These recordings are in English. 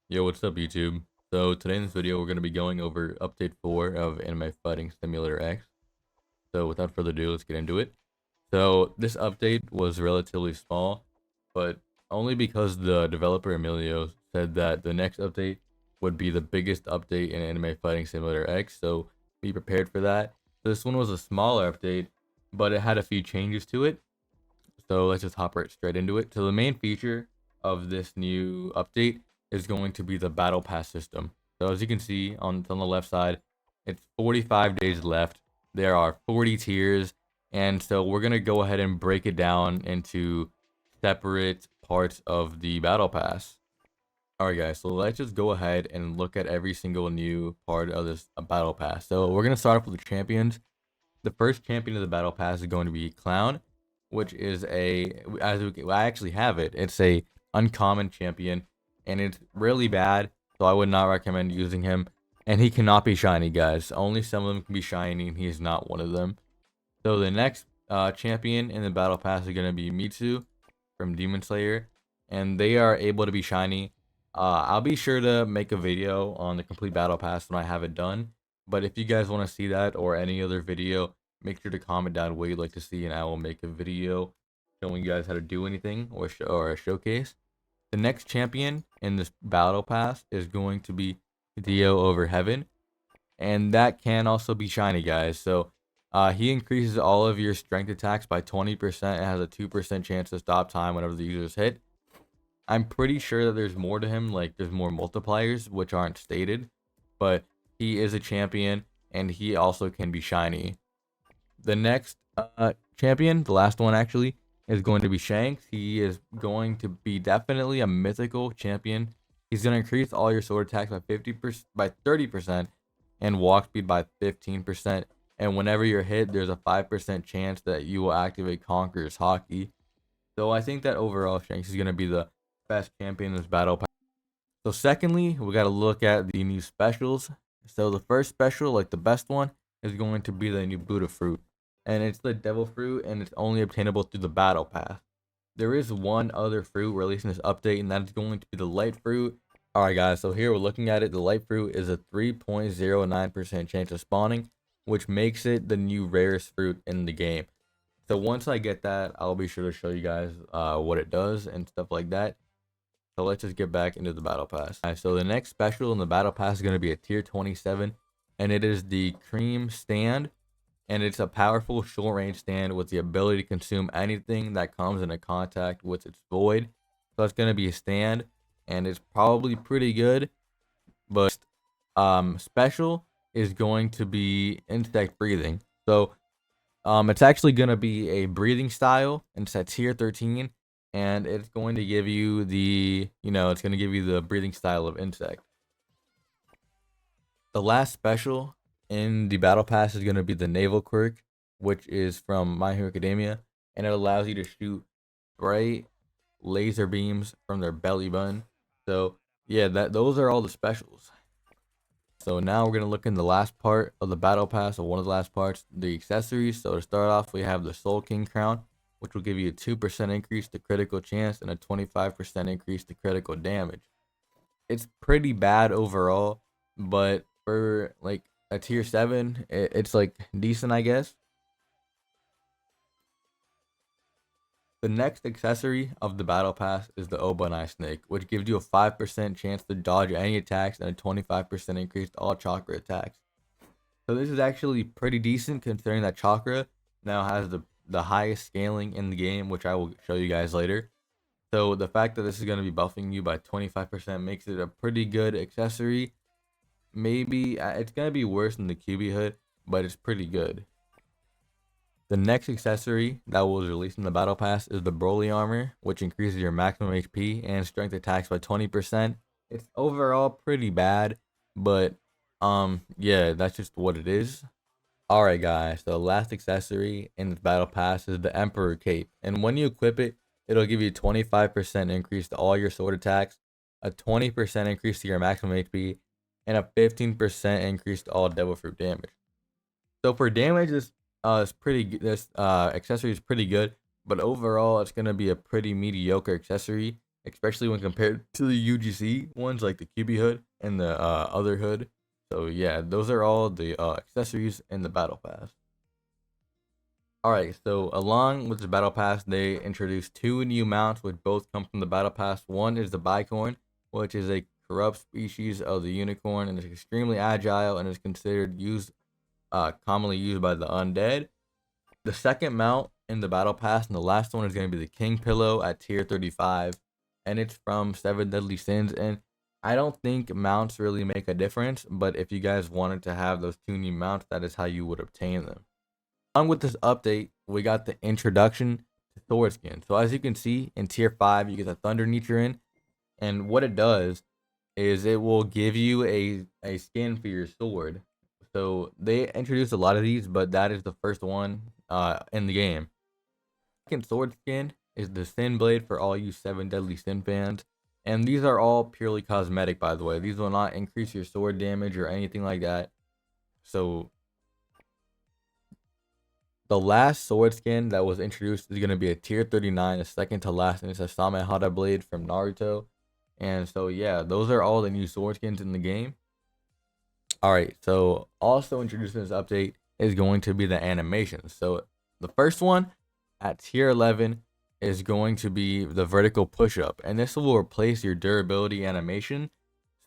Yo, what's up, YouTube? So today in this video, we're going to be going over Update 4 of Anime Fighting Simulator X. So without further ado, let's get into it. So this update was relatively small, but only because the developer Emilio said that the next update would be the biggest update in Anime Fighting Simulator X, so be prepared for that. This one was a smaller update, but it had a few changes to it. So let's just hop right straight into it. So the main feature of this new update is going to be the battle pass system. So as you can see on the left side, it's 45 days left. There are 40 tiers, and so we're gonna go ahead and break it down into separate parts of the battle pass. Alright guys, so let's just go ahead and look at every single new part of this battle pass. So we're gonna start off with the champions. The first champion of the battle pass is going to be Clown, which is I actually have it. It's a uncommon champion, and it's really bad, so I would not recommend using him. And he cannot be shiny, guys. Only some of them can be shiny, and he's not one of them. So the next champion in the battle pass is going to be Mitsu from Demon Slayer, and they are able to be shiny. I'll be sure to make a video on the complete battle pass when I have it done. But if you guys want to see that or any other video, make sure to comment down what you'd like to see, and I will make a video showing you guys how to do anything or a showcase. The next champion in this battle pass is going to be Dio over Heaven, and that can also be shiny, guys. So he increases all of your strength attacks by 20% and has a 2% chance to stop time whenever the user's hit. I'm pretty sure that there's more to him, like there's more multipliers which aren't stated, but he is a champion and he also can be shiny. The next champion, the last one actually, is going to be Shanks. He is going to be definitely a mythical champion. He's going to increase all your sword attacks by 50% by 30% and walk speed by 15%. And whenever you're hit, there's a 5% chance that you will activate Conqueror's Hockey. So I think that overall Shanks is going to be the best champion in this battle pass. So secondly, we got to look at the new specials. So the first special, like the best one, is going to be the new Buddha fruit, and it's the devil fruit, and it's only obtainable through the battle pass. There is one other fruit released in this update, and that is going to be the light fruit. All right, guys. So here we're looking at it. The light fruit is a 3.09% chance of spawning, which makes it the new rarest fruit in the game. So once I get that, I'll be sure to show you guys what it does and stuff like that. So let's just get back into the battle pass. Alright, so the next special in the battle pass is going to be a tier 27, and it is the cream stand, and it's a powerful short range stand with the ability to consume anything that comes into contact with its void. So it's going to be a stand, and it's probably pretty good, but special is going to be insect breathing. So it's actually going to be a breathing style, and it's at tier 13, and it's going to give you it's going to give you the breathing style of insect. The last special in the battle pass is going to be the naval quirk, which is from My Hero Academia, and it allows you to shoot bright laser beams from their belly button. So yeah, those are all the specials. So now we're going to look in the last part of the battle pass, or one of the last parts, the accessories. So to start off, we have the Soul King crown, which will give you a 2% increase to critical chance and a 25% increase to critical damage. It's pretty bad overall, but for like a tier 7, it's like decent, I guess. The next accessory of the battle pass is the Obanai snake, which gives you a 5% chance to dodge any attacks and a 25% increase to all chakra attacks. So this is actually pretty decent considering that chakra now has the highest scaling in the game, which I will show you guys later. So the fact that this is going to be buffing you by 25% makes it a pretty good accessory. Maybe it's going to be worse than the QB hood, but it's pretty good. The next accessory that was released in the battle pass is the Broly armor, which increases your maximum HP and strength attacks by 20%. It's overall pretty bad, but yeah, that's just what it is. Alright guys, so the last accessory in the battle pass is the Emperor cape, and when you equip it, it'll give you 25% increase to all your sword attacks, a 20% increase to your maximum HP, and a 15% increase to all devil fruit damage. So for damage, this accessory is pretty good, but overall it's gonna be a pretty mediocre accessory. especially when compared to the UGC ones like the QB hood and the other hood. So yeah, those are all the accessories in the battle pass. Alright, so along with the battle pass, they introduced 2 new mounts which both come from the battle pass. One is the bicorn, which is a corrupt species of the unicorn and is extremely agile and is considered commonly used by the undead. The second mount in the battle pass and the last one is going to be the king pillow at tier 35, and it's from 7 deadly sins. And I don't think mounts really make a difference, but if you guys wanted to have those 2 new mounts, that is how you would obtain them. Along with this update, we got the introduction to sword skin. So as you can see in tier 5, you get the thunder Nichiren, and what it does is it will give you a skin for your sword. So they introduced a lot of these, but that is the first one in the game. Second sword skin is the Sin Blade for all you 7 Deadly Sin fans. And these are all purely cosmetic, by the way. These will not increase your sword damage or anything like that. So the last sword skin that was introduced is going to be a tier 39, the second to last, and it's a Samehada Blade from Naruto. And so yeah, those are all the new sword skins in the game. Alright, so also introduced in this update is going to be the animations. So the first one at tier 11 is going to be the vertical push-up, and this will replace your durability animation.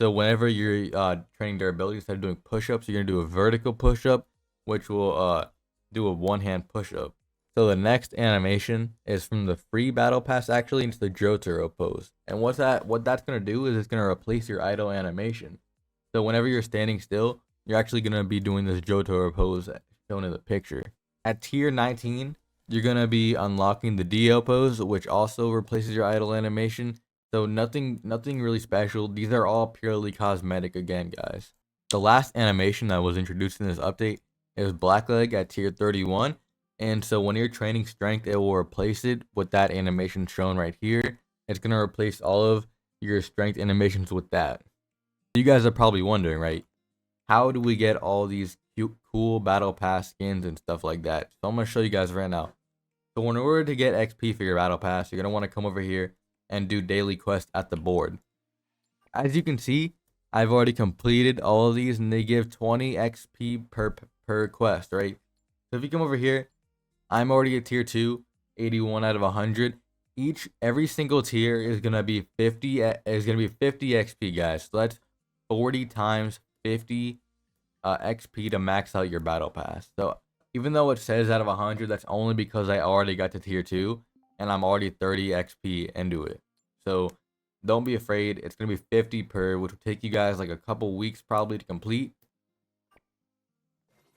So whenever you're training durability, instead of doing push-ups, you're going to do a vertical push-up, which will do a one-hand push-up. So the next animation is from the free battle pass, actually, it's the Gyutaro pose. And what that's going to do is it's going to replace your idle animation. So whenever you're standing still, you're actually going to be doing this Gyutaro pose shown in the picture. At tier 19, you're going to be unlocking the DL pose, which also replaces your idle animation. So nothing really special. These are all purely cosmetic again, guys. The last animation that was introduced in this update is Blackleg at tier 31. And so when you're training strength, it will replace it with that animation shown right here. It's going to replace all of your strength animations with that. You guys are probably wondering, right? How do we get all these cute, cool battle pass skins and stuff like that? So I'm going to show you guys right now. So in order to get XP for your battle pass, you're going to want to come over here and do daily quests at the board. As you can see, I've already completed all of these and they give 20 XP per quest, right? So if you come over here, I'm already at tier 2, 81 out of 100. Every single tier is going to be 50 XP, guys. So that's 40 times 50 XP to max out your battle pass. So even though it says out of 100, that's only because I already got to tier 2 and I'm already 30 XP into it. So don't be afraid. It's going to be 50 per, which will take you guys like a couple weeks probably to complete.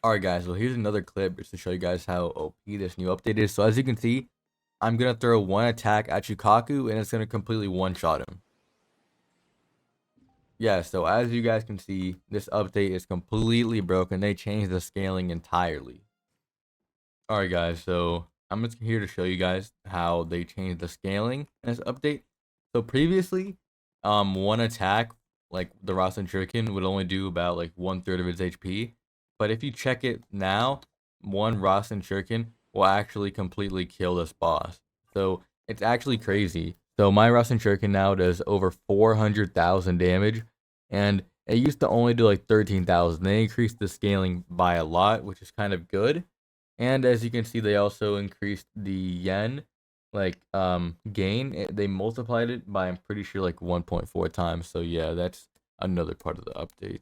Alright guys, so here's another clip just to show you guys how OP this new update is. So as you can see, I'm going to throw one attack at Shukaku and it's going to completely one-shot him. Yeah, so as you guys can see, this update is completely broken. They changed the scaling entirely. Alright guys, so I'm just here to show you guys how they changed the scaling in this update. So previously, one attack, like the Rasen Shuriken, would only do about like 1/3 of its HP. But if you check it now, one Rasen Shuriken will actually completely kill this boss. So it's actually crazy. So my Rasen Shuriken now does over 400,000 damage. And it used to only do like 13,000. They increased the scaling by a lot, which is kind of good. And as you can see, they also increased the yen, like gain. They multiplied it by, I'm pretty sure, like 1.4 times. So yeah, that's another part of the update.